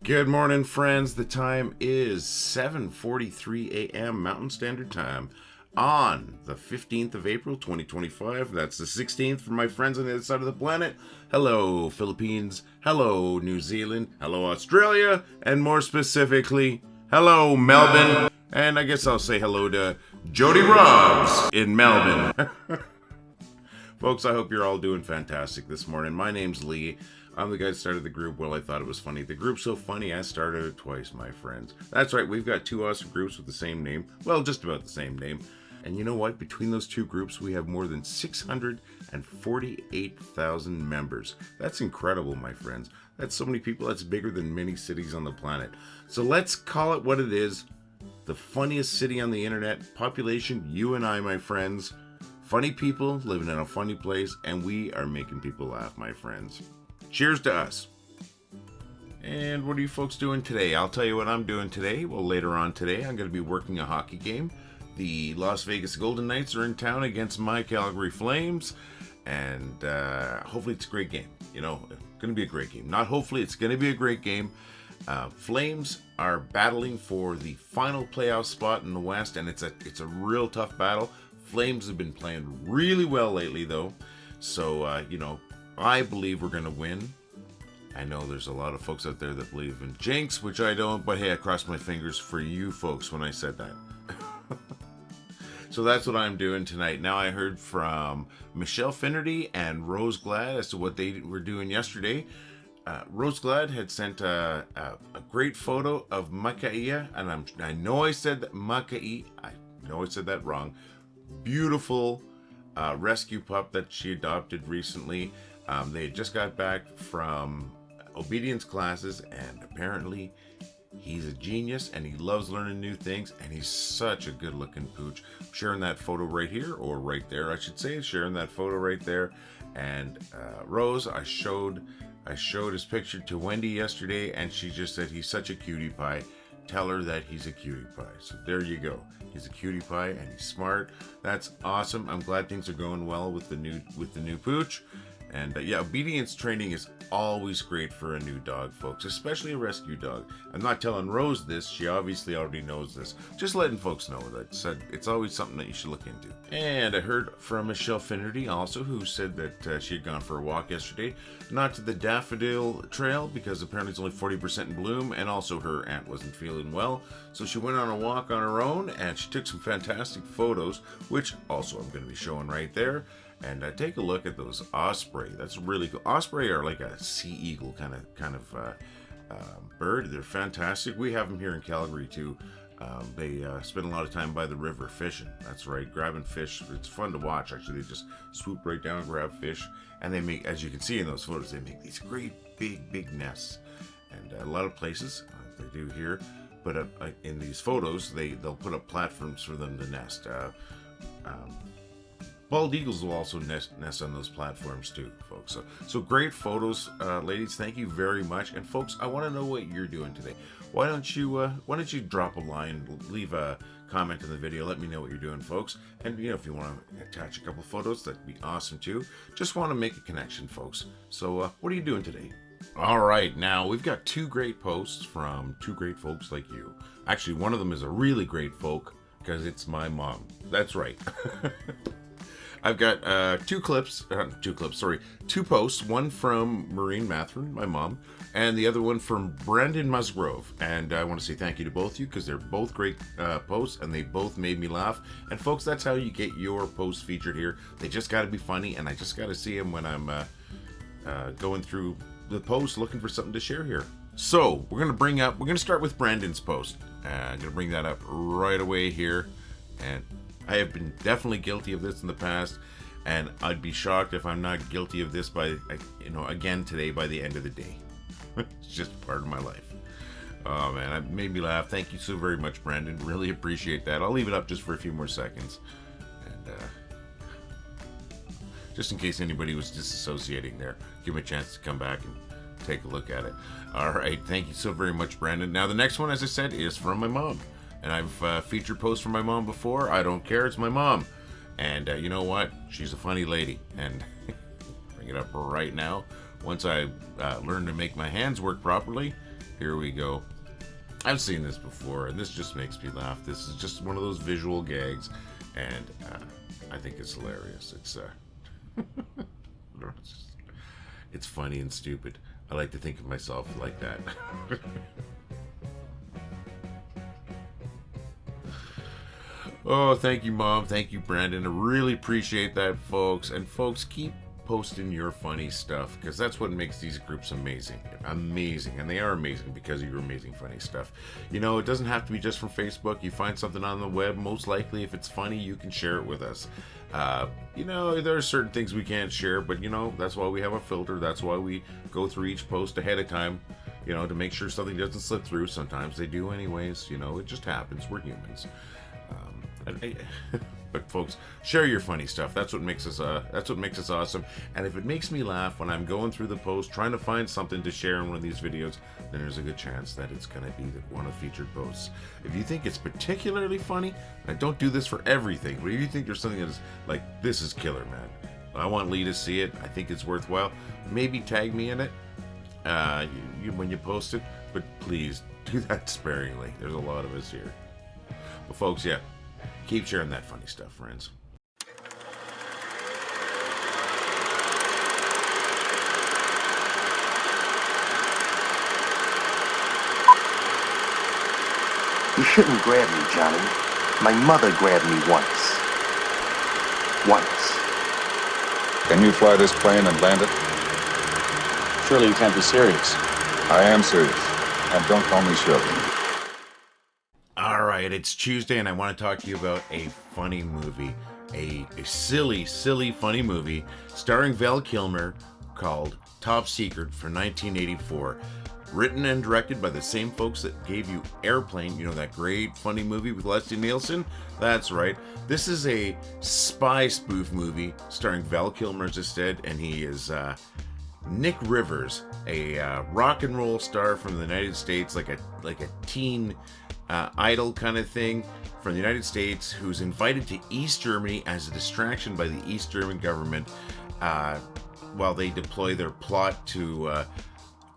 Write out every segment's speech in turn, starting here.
Good morning, friends. The time is 7:43 a.m. Mountain Standard Time on the 15th of April, 2025. That's the 16th for my friends on the other side of the planet. Hello, Philippines. Hello, New Zealand. Hello, Australia. And more specifically, hello, Melbourne. And I guess I'll say hello to Jody Robs in Melbourne. Folks, I hope you're all doing fantastic this morning. My name's Lee. I'm the guy that started the group. Well, I thought it was funny. The group's so funny, I started it twice, my friends. That's right, we've got two awesome groups with the same name. Well, just about the same name. And you know what? Between those two groups, we have more than 648,000 members. That's incredible, my friends. That's so many people. That's bigger than many cities on the planet. So let's call it what it is. The funniest city on the internet. Population, you and I, my friends. Funny people living in a funny place, and we are making people laugh, my friends. Cheers to us. And what are you folks doing today? I'll tell you what I'm doing today. Well, later on today, I'm going to be working a hockey game. The Las Vegas Golden Knights are in town against my Calgary Flames. And hopefully it's a great game. You know, it's going to be a great game. Not hopefully, it's going to be a great game. Flames are battling for the final playoff spot in the West, and it's a real tough battle. Flames have been playing really well lately, though. So, I believe we're going to win. I know there's a lot of folks out there that believe in jinx, which I don't, but hey, I crossed my fingers for you folks when I said that. So that's what I'm doing tonight. Now, I heard from Michelle Finnerty and Rose Glad as to what they were doing yesterday. Rose Glad had sent a great photo of Makai, and I know I said that Makai. I know I said that wrong. Beautiful rescue pup that she adopted recently. They had just got back from obedience classes, and apparently he's a genius and he loves learning new things, and he's such a good looking pooch. I'm sharing that photo right here, or right there, I should say, sharing that photo right there. And Rose, I showed his picture to Wendy yesterday, and she just said he's such a cutie pie. Tell her that he's a cutie pie. So there you go. He's a cutie pie and he's smart. That's awesome. I'm glad things are going well with the new pooch. And obedience training is always great for a new dog, folks, especially a rescue dog. I'm not telling Rose this. She obviously already knows this. Just letting folks know that it's always something that you should look into. And I heard from Michelle Finnerty also, who said that she had gone for a walk yesterday. Not to the Daffodil Trail, because apparently it's only 40% in bloom, and also her aunt wasn't feeling well. So she went on a walk on her own, and she took some fantastic photos, which also I'm going to be showing right there. And take a look at those osprey. That's really cool. Osprey are like a sea eagle kind of bird. They're fantastic. We have them here in Calgary too. They spend a lot of time by the river fishing. That's right, grabbing fish. It's fun to watch. Actually, they just swoop right down and grab fish. And they make, as you can see in those photos, they make these great big nests. And a lot of places they do here. But in these photos, they'll put up platforms for them to nest. Bald eagles will also nest on those platforms too, folks. So great photos, ladies. Thank you very much. And folks, I want to know what you're doing today. Why don't you drop a line, leave a comment in the video, let me know what you're doing, folks. And if you want to attach a couple photos, that'd be awesome too. Just want to make a connection, folks. So what are you doing today? All right, now we've got two great posts from two great folks like you. Actually, one of them is a really great folk because it's my mom. That's right. I've got two posts, one from Maureen Mathurin, my mom, and the other one from Brandon Musgrove. And I want to say thank you to both of you because they're both great posts and they both made me laugh. And folks, that's how you get your posts featured here. They just got to be funny, and I just got to see them when I'm going through the posts looking for something to share here. So we're going to start with Brandon's post. I'm going to bring that up right away here. And I have been definitely guilty of this in the past, and I'd be shocked if I'm not guilty of this again today by the end of the day. It's just part of my life. Oh man, it made me laugh. Thank you so very much, Brandon. Really appreciate that. I'll leave it up just for a few more seconds, and just in case anybody was disassociating there, give them a chance to come back and take a look at it. All right, thank you so very much, Brandon. Now the next one, as I said, is from my mom. And I've featured posts from my mom before. I don't care. It's my mom. And you know what? She's a funny lady. And bring it up right now. Once I learn to make my hands work properly, Here we go. I've seen this before, and this just makes me laugh. This is just one of those visual gags, and I think it's hilarious. It's funny and stupid. I like to think of myself like that. Oh, thank you, Mom. Thank you, Brandon. I really appreciate that, folks. And folks, keep posting your funny stuff, because that's what makes these groups amazing. Amazing. And they are amazing because of your amazing funny stuff. You know, it doesn't have to be just from Facebook. You find something on the web, most likely if it's funny, you can share it with us. You know, there are certain things we can't share, but you know, that's why we have a filter. That's why we go through each post ahead of time, you know, to make sure something doesn't slip through. Sometimes they do anyways, you know, it just happens. We're humans. But folks, share your funny stuff. That's what makes us awesome. And if it makes me laugh when I'm going through the post trying to find something to share in one of these videos, then there's a good chance that it's going to be one of the featured posts. If you think it's particularly funny, I don't do this for everything, but if you think there's something that is like, this is killer, man, I want Lee to see it, I think it's worthwhile, maybe tag me in it when you post it, but please do that sparingly. There's a lot of us here. But folks, yeah, keep sharing that funny stuff, friends. You shouldn't grab me, Johnny. My mother grabbed me once. Once. Can you fly this plane and land it? Surely you can't be serious. I am serious. And don't call me Shirley. All right, it's Tuesday, and I want to talk to you about a funny movie, a silly, funny movie starring Val Kilmer called Top Secret from 1984. Written and directed by the same folks that gave you Airplane, you know, that great funny movie with Leslie Nielsen? That's right. This is a spy spoof movie starring Val Kilmer instead, and he is Nick Rivers, a rock and roll star from the United States, like a teen idol kind of thing from the United States, who's invited to East Germany as a distraction by the East German government while they deploy their plot to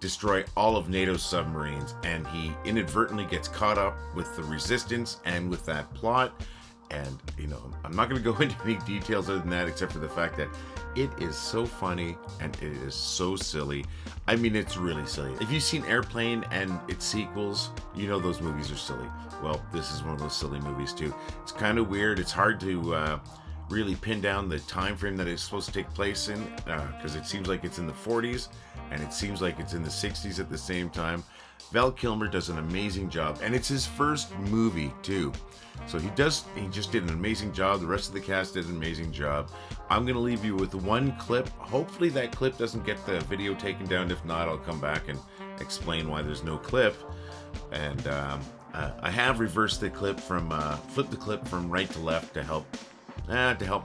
destroy all of NATO's submarines, and he inadvertently gets caught up with the resistance and with that plot. And you know, I'm not going to go into any details other than that, except for the fact that it is so funny and it is so silly. I mean, it's really silly. If you've seen Airplane and its sequels, you know those movies are silly. Well, this is one of those silly movies too. It's kind of weird. It's hard to really pin down the time frame that it's supposed to take place in, because it seems like it's in the 40s and it seems like it's in the 60s at the same time. Val Kilmer does an amazing job, and it's his first movie too. So he just did an amazing job. The rest of the cast did an amazing job. I'm going to leave you with one clip. Hopefully that clip doesn't get the video taken down. If not, I'll come back and explain why there's no clip. And I have reversed the clip from, flipped the clip from right to left to help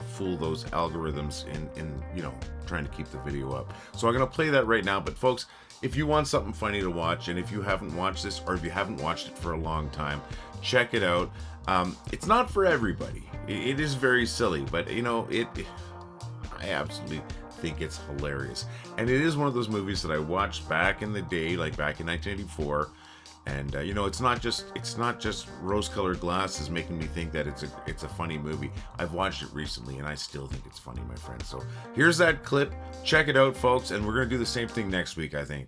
fool those algorithms in you know, trying to keep the video up. So I'm going to play that right now. But folks, if you want something funny to watch, and if you haven't watched this, or if you haven't watched it for a long time, check it out. It's not for everybody. It is very silly, but you know, I absolutely think it's hilarious. And it is one of those movies that I watched back in the day, like back in 1984. And you know, it's not just rose-colored glasses making me think that it's a funny movie. I've watched it recently, and I still think it's funny, my friend. So here's that clip. Check it out, folks, and we're gonna do the same thing next week, I think.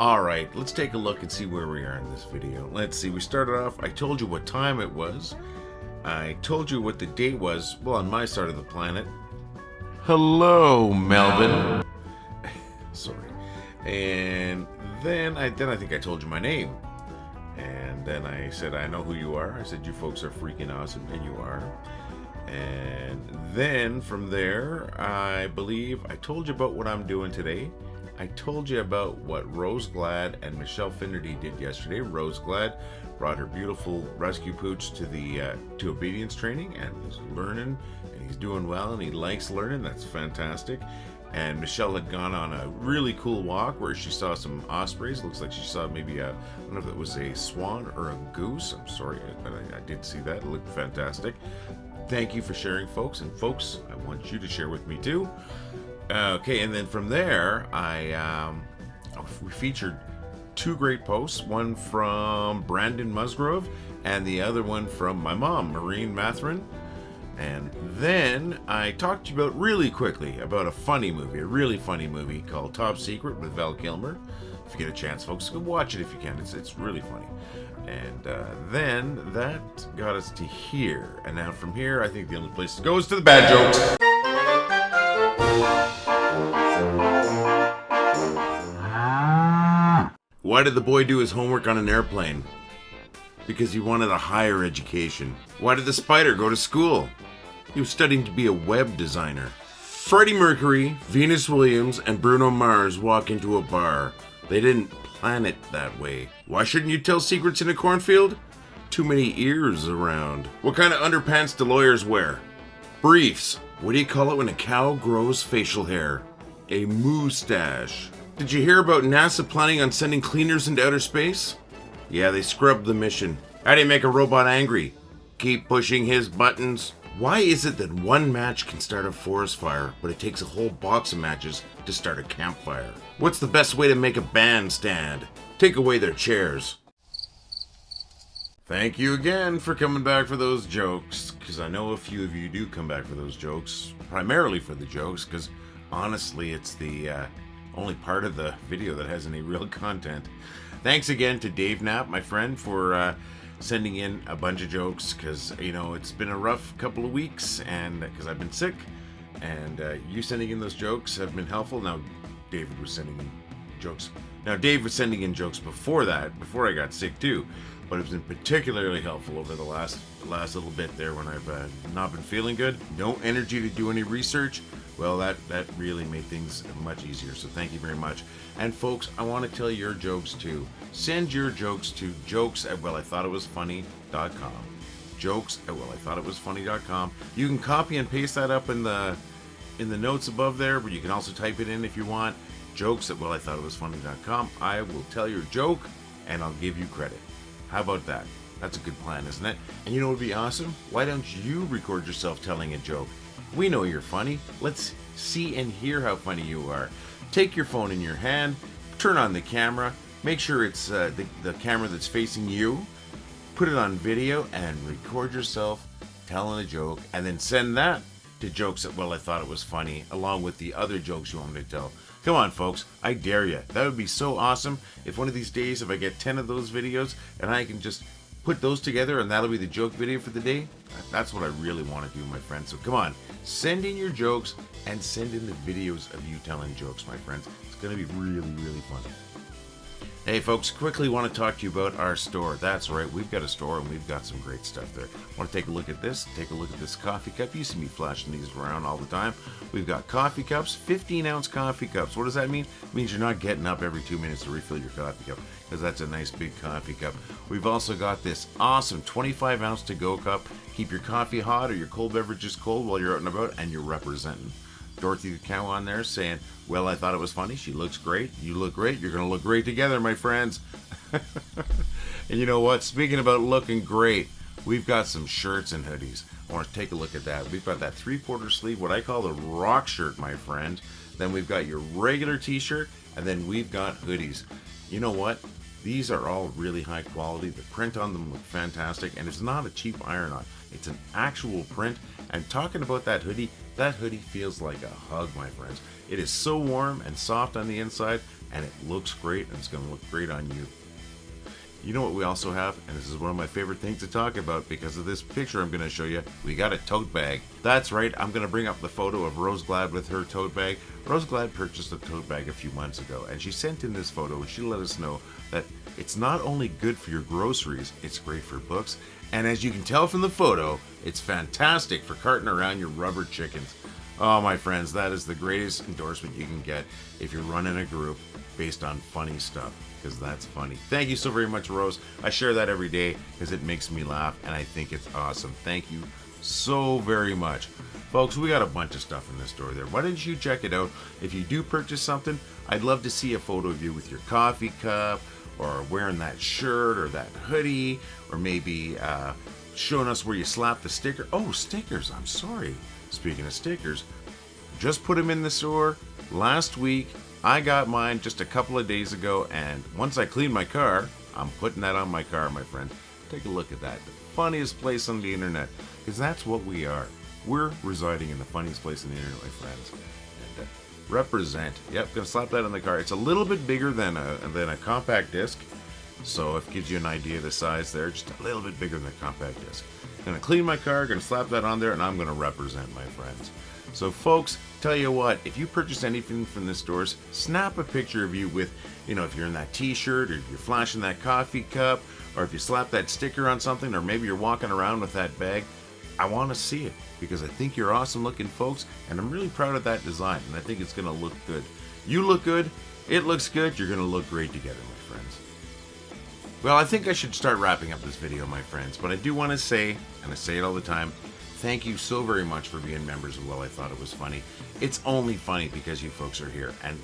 Alright, let's take a look and see where we are in this video. Let's see, we started off, I told you what time it was. I told you what the date was, well, on my side of the planet. Hello, Melbourne. Sorry. And then I think I told you my name. And then I said, I know who you are. I said, you folks are freaking awesome, and you are. And then from there, I believe I told you about what I'm doing today. I told you about what Rose Glad and Michelle Finnerty did yesterday. Rose Glad brought her beautiful rescue pooch to the to obedience training, and he's learning, and he's doing well, and he likes learning. That's fantastic. And Michelle had gone on a really cool walk where she saw some ospreys. Looks like she saw maybe I don't know if it was a swan or a goose. I'm sorry, but I did see that. It looked fantastic. Thank you for sharing, folks. And folks, I want you to share with me too. Okay, and then from there, we featured two great posts. One from Brandon Musgrove, and the other one from my mom, Maureen Mathurin. And then I talked to you about really quickly about a funny movie, a really funny movie called Top Secret with Val Kilmer. If you get a chance, folks, go watch it if you can. It's really funny. And then that got us to here. And now from here, I think the only place to go is to the bad jokes. Why did the boy do his homework on an airplane? Because he wanted a higher education. Why did the spider go to school? He was studying to be a web designer. Freddie Mercury, Venus Williams, and Bruno Mars walk into a bar. They didn't plan it that way. Why shouldn't you tell secrets in a cornfield? Too many ears around. What kind of underpants do lawyers wear? Briefs. What do you call it when a cow grows facial hair? A moustache. Did you hear about NASA planning on sending cleaners into outer space? Yeah, they scrubbed the mission. How do you make a robot angry? Keep pushing his buttons. Why is it that one match can start a forest fire, but it takes a whole box of matches to start a campfire? What's the best way to make a band stand? Take away their chairs. Thank you again for coming back for those jokes, because I know a few of you do come back for those jokes, primarily for the jokes, because honestly it's the only part of the video that has any real content. Thanks again to Dave Knapp, my friend, for sending in a bunch of jokes, because, you know, it's been a rough couple of weeks, and because I've been sick, and you sending in those jokes have been helpful. Now, David was sending in jokes. Now, Dave was sending in jokes before that, before I got sick too, but it's been particularly helpful over the last little bit there when I've not been feeling good. No energy to do any research. Well, that really made things much easier, so thank you very much. And folks, I want to tell your jokes too. Send your jokes to jokes@wellithoughtitwasfunny.com. Jokes@wellithoughtitwasfunny.com. You can copy and paste that up in the notes above there, but you can also type it in if you want. Jokes@wellithoughtitwasfunny.com. I will tell your joke, and I'll give you credit. How about that? That's a good plan, isn't it? And you know what would be awesome? Why don't you record yourself telling a joke? We know you're funny. Let's see and hear how funny you are. Take your phone in your hand, turn on the camera, make sure it's the camera that's facing you, put it on video, and record yourself telling a joke, and then send that to jokes@wellithoughtitwasfunny, along with the other jokes you want me to tell. Come on, folks, I dare you. That would be so awesome if one of these days, if I get 10 of those videos, and I can just put those together, and that'll be the joke video for the day. That's what I really want to do, my friends. So come on, send in your jokes and send in the videos of you telling jokes, my friends. It's going to be really, really fun. Hey folks, quickly want to talk to you about our store. That's right, we've got a store and we've got some great stuff there. Want to take a look at this? Take a look at this coffee cup. You see me flashing these around all the time. We've got coffee cups, 15-ounce coffee cups. What does that mean? It means you're not getting up every 2 minutes to refill your coffee cup, because that's a nice big coffee cup. We've also got this awesome 25-ounce to-go cup. Keep your coffee hot or your cold beverages cold while you're out and about, and you're representing. Dorothy the cow on there saying, well, I thought it was funny. She looks great. You look great. You're going to look great together, my friends. And you know what? Speaking about looking great, we've got some shirts and hoodies. I want to take a look at that. We've got that 3/4 sleeve, what I call the rock shirt, my friend. Then we've got your regular t-shirt, and then we've got hoodies. You know what? These are all really high quality. The print on them look fantastic, and it's not a cheap iron-on. It's an actual print. And talking about that hoodie, That hoodie feels like a hug, my friends. It is so warm and soft on the inside, and it looks great, and it's going to look great on you. You know what we also have, and this is one of my favorite things to talk about because of this picture I'm going to show you. We got a tote bag. That's right, I'm going to bring up the photo of Rose Glad with her tote bag. Rose Glad purchased a tote bag a few months ago, and she sent in this photo, and she let us know that it's not only good for your groceries, it's great for books, and as you can tell from the photo, it's fantastic for carting around your rubber chickens. Oh, my friends, that is the greatest endorsement you can get if you're running a group based on funny stuff, because that's funny. Thank you so very much, Rose. I share that every day because it makes me laugh, and I think it's awesome. Thank you so very much. Folks, we got a bunch of stuff in the store there. Why don't you check it out? If you do purchase something, I'd love to see a photo of you with your coffee cup, or wearing that shirt or that hoodie, or maybe showing us where you slap the sticker. Oh, stickers, I'm sorry. Speaking of stickers, just put them in the store. Last week, I got mine just a couple of days ago, and once I clean my car, I'm putting that on my car, my friend. Take a look at that. The funniest place on the internet, because that's what we are. We're residing in the funniest place on the internet, my friends. And represent. Yep, gonna slap that on the car. It's a little bit bigger than a compact disc, so it gives you an idea of the size there. Just a little bit bigger than a compact disc. Gonna clean my car, gonna slap that on there, and I'm gonna represent, my friends. So folks, tell you what, if you purchase anything from the stores, snap a picture of you with, if you're in that t-shirt, or if you're flashing that coffee cup, or if you slap that sticker on something, or maybe you're walking around with that bag. I want to see it because I think you're awesome looking, folks, and I'm really proud of that design, and I think it's going to look good. You look good, it looks good, you're going to look great together, my friends. Well, I think I should start wrapping up this video, my friends, but I do want to say, and I say it all the time, thank you so very much for being members of Well, I Thought It Was Funny. It's only funny because you folks are here, and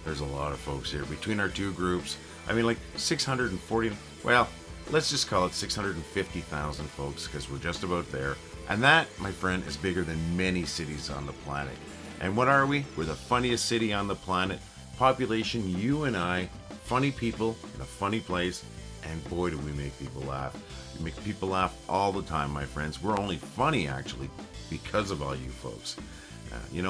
there's a lot of folks here. Between our two groups, like 640, well, let's just call it 650,000 folks, because we're just about there. And that, my friend, is bigger than many cities on the planet. And what are we? We're the funniest city on the planet. Population, you and I, funny people in a funny place, and boy do we make people laugh. We make people laugh all the time, my friends. We're only funny, actually, because of all you folks.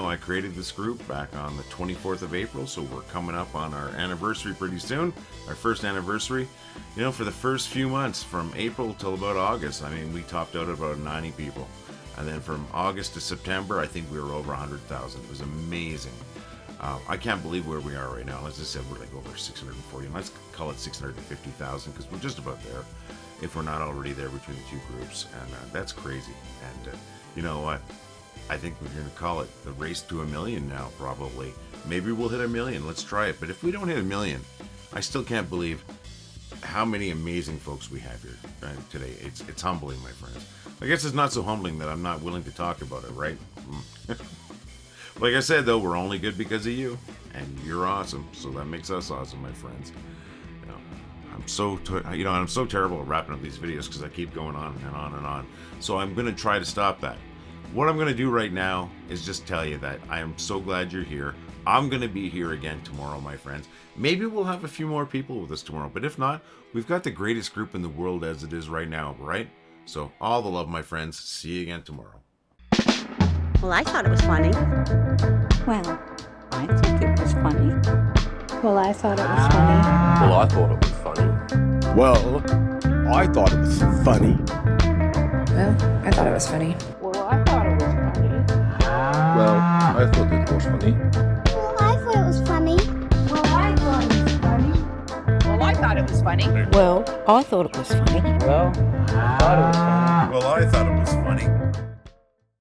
I created this group back on the 24th of April, so we're coming up on our anniversary pretty soon, our first anniversary. For the first few months, from April till about August, we topped out at about 90 people. And then from August to September, I think we were over 100,000. It was amazing. I can't believe where we are right now. As I said, we're like over 640. Let's call it 650,000 because we're just about there, if we're not already there between the two groups. And that's crazy. And you know what? I think we're going to call it the race to 1 million now, probably. Maybe we'll hit 1 million. Let's try it. But if we don't hit 1 million, I still can't believe how many amazing folks we have here today. It's humbling, my friends. I guess it's not so humbling that I'm not willing to talk about it, right? Like I said, though, we're only good because of you, and you're awesome. So that makes us awesome, my friends. I'm so terrible at wrapping up these videos because I keep going on and on and on. So I'm going to try to stop that. What I'm going to do right now is just tell you that I am so glad you're here. I'm going to be here again tomorrow, my friends. Maybe we'll have a few more people with us tomorrow, but if not, we've got the greatest group in the world as it is right now, right? So all the love, my friends. See you again tomorrow. Well, I thought it was funny. Well, I think it was funny. Well, I thought it was funny. Well, I thought it was funny. Well, I thought it was funny. Well, I thought it was funny. Well, I thought it was funny. Well, I thought it was funny. Well, I thought it was funny. Well, I thought it was funny. Well, I thought it was funny. Well, I thought it was funny. Well, I thought it was funny. Well, I thought it was funny.